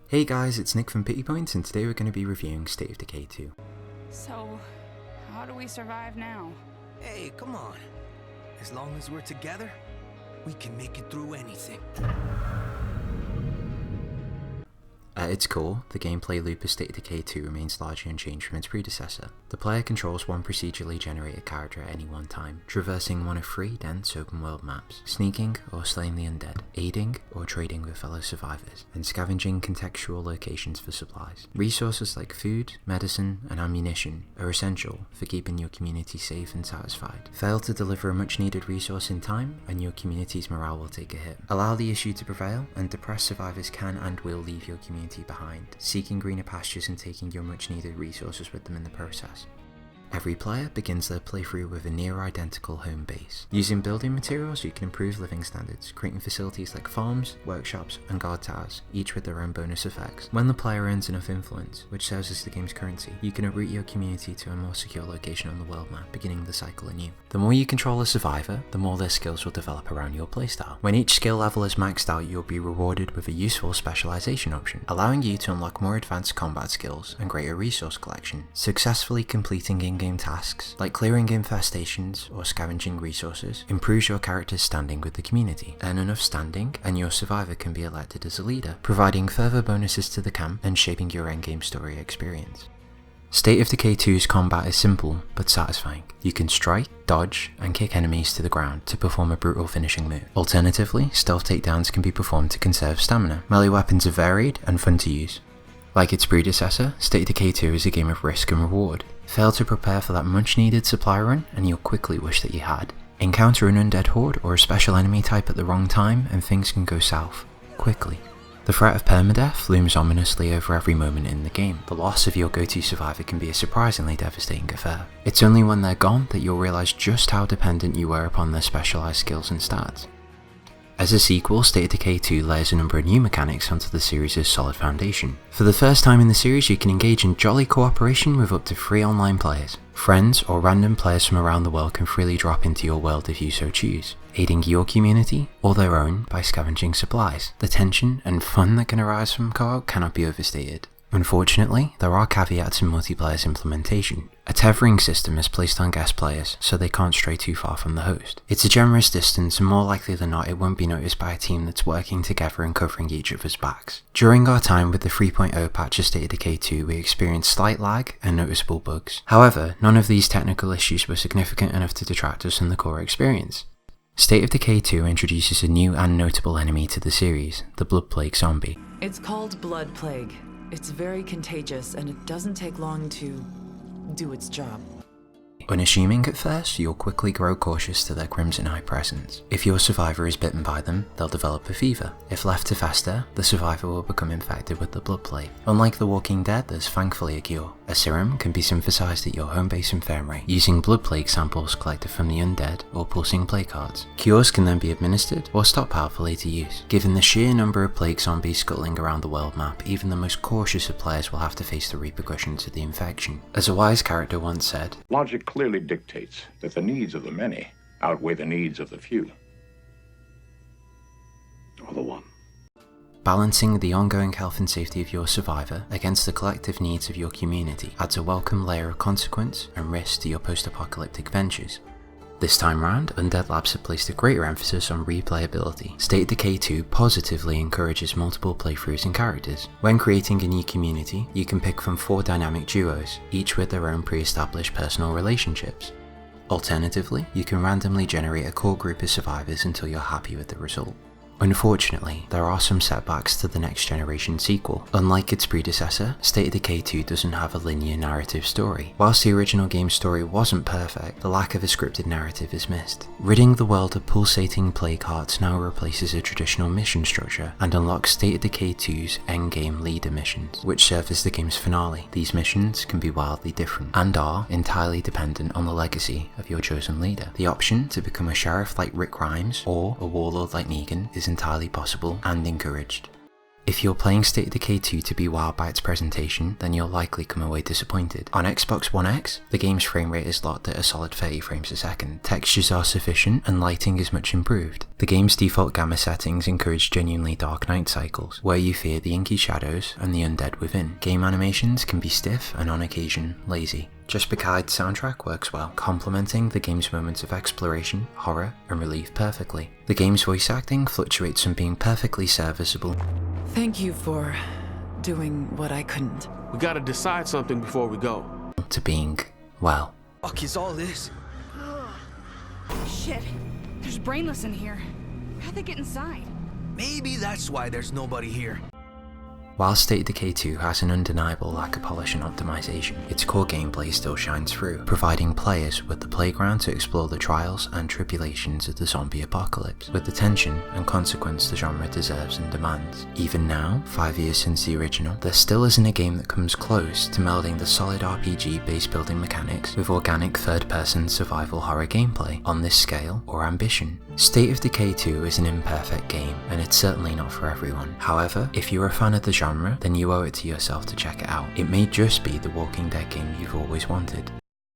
Hey guys, it's Nick from Pity Point, and today we're going to be reviewing State of Decay 2. So, how do we survive now? Hey, come on. As long as we're together, we can make it through anything. At its core, the gameplay loop of State of Decay 2 remains largely unchanged from its predecessor. The player controls one procedurally generated character at any one time, traversing one of 3 dense open world maps, sneaking or slaying the undead, aiding or trading with fellow survivors, and scavenging contextual locations for supplies. Resources like food, medicine, and ammunition are essential for keeping your community safe and satisfied. Fail to deliver a much needed resource in time, and your community's morale will take a hit. Allow the issue to prevail, and depressed survivors can and will leave your community behind, seeking greener pastures and taking your much needed resources with them in the process. Every player begins their playthrough with a near identical home base. Using building materials, you can improve living standards, creating facilities like farms, workshops, and guard towers, each with their own bonus effects. When the player earns enough influence, which serves as the game's currency, you can uproot your community to a more secure location on the world map, beginning the cycle anew. The more you control a survivor, the more their skills will develop around your playstyle. When each skill level is maxed out, you'll be rewarded with a useful specialization option, allowing you to unlock more advanced combat skills and greater resource collection. Successfully completing in-game tasks, like clearing infestations or scavenging resources, improves your character's standing with the community. Earn enough standing, and your survivor can be elected as a leader, providing further bonuses to the camp and shaping your endgame story experience. State of Decay 2's combat is simple, but satisfying. You can strike, dodge, and kick enemies to the ground to perform a brutal finishing move. Alternatively, stealth takedowns can be performed to conserve stamina. Melee weapons are varied and fun to use. Like its predecessor, State of Decay 2 is a game of risk and reward. Fail to prepare for that much needed supply run and you'll quickly wish that you had. Encounter an undead horde or a special enemy type at the wrong time and things can go south, quickly. The threat of permadeath looms ominously over every moment in the game. The loss of your go-to survivor can be a surprisingly devastating affair. It's only when they're gone that you'll realise just how dependent you were upon their specialised skills and stats. As a sequel, State of Decay 2 layers a number of new mechanics onto the series' solid foundation. For the first time in the series, you can engage in jolly cooperation with up to 3 online players. Friends or random players from around the world can freely drop into your world if you so choose, aiding your community or their own by scavenging supplies. The tension and fun that can arise from co-op cannot be overstated. Unfortunately, there are caveats in multiplayer's implementation. A tethering system is placed on guest players so they can't stray too far from the host. It's a generous distance and more likely than not it won't be noticed by a team that's working together and covering each other's backs. During our time with the 3.0 patch of State of Decay 2 we experienced slight lag and noticeable bugs. However, none of these technical issues were significant enough to detract us from the core experience. State of Decay 2 introduces a new and notable enemy to the series, the Blood Plague zombie. It's called Blood Plague. It's very contagious and it doesn't take long to do its job. Unassuming at first, you'll quickly grow cautious to their Crimson Eye presence. If your survivor is bitten by them, they'll develop a fever. If left to fester, the survivor will become infected with the blood plague. Unlike The Walking Dead, there's thankfully a cure. A serum can be synthesized at your home base infirmary, using blood plague samples collected from the undead or pulsing plague cards. Cures can then be administered or stockpiled for later use. Given the sheer number of plague zombies scuttling around the world map, even the most cautious of players will have to face the repercussions of the infection. As a wise character once said, "Logic clearly dictates that the needs of the many outweigh the needs of the few. Or the one." Balancing the ongoing health and safety of your survivor against the collective needs of your community adds a welcome layer of consequence and risk to your post-apocalyptic ventures. This time round, Undead Labs have placed a greater emphasis on replayability. State of Decay 2 positively encourages multiple playthroughs and characters. When creating a new community, you can pick from 4 dynamic duos, each with their own pre-established personal relationships. Alternatively, you can randomly generate a core group of survivors until you're happy with the result. Unfortunately, there are some setbacks to the next generation sequel. Unlike its predecessor, State of Decay 2 doesn't have a linear narrative story. Whilst the original game's story wasn't perfect, the lack of a scripted narrative is missed. Ridding the world of pulsating plague hearts now replaces a traditional mission structure and unlocks State of Decay 2's endgame leader missions, which serve as the game's finale. These missions can be wildly different and are entirely dependent on the legacy of your chosen leader. The option to become a sheriff like Rick Grimes or a warlord like Negan is entirely possible and encouraged. If you're playing State of Decay 2 to be wowed by its presentation, then you'll likely come away disappointed. On Xbox One X, the game's frame rate is locked at a solid 30 frames a second, textures are sufficient, and lighting is much improved. The game's default gamma settings encourage genuinely dark night cycles, where you fear the inky shadows and the undead within. Game animations can be stiff and on occasion lazy. Just Decay's soundtrack works well, complementing the game's moments of exploration, horror, and relief perfectly. The game's voice acting fluctuates from being perfectly serviceable Thank you for doing what I couldn't. We gotta decide something before we go. to being, well, Fuck is all this? Shit. There's brainless in here. How'd they get inside? Maybe that's why there's nobody here. While State of Decay 2 has an undeniable lack of polish and optimization, its core gameplay still shines through, providing players with the playground to explore the trials and tribulations of the zombie apocalypse, with the tension and consequence the genre deserves and demands. Even now, 5 years since the original, there still isn't a game that comes close to melding the solid RPG base building mechanics with organic third-person survival horror gameplay on this scale or ambition. State of Decay 2 is an imperfect game, and it's certainly not for everyone. However, if you're a fan of the genre, then you owe it to yourself to check it out. It may just be the Walking Dead game you've always wanted.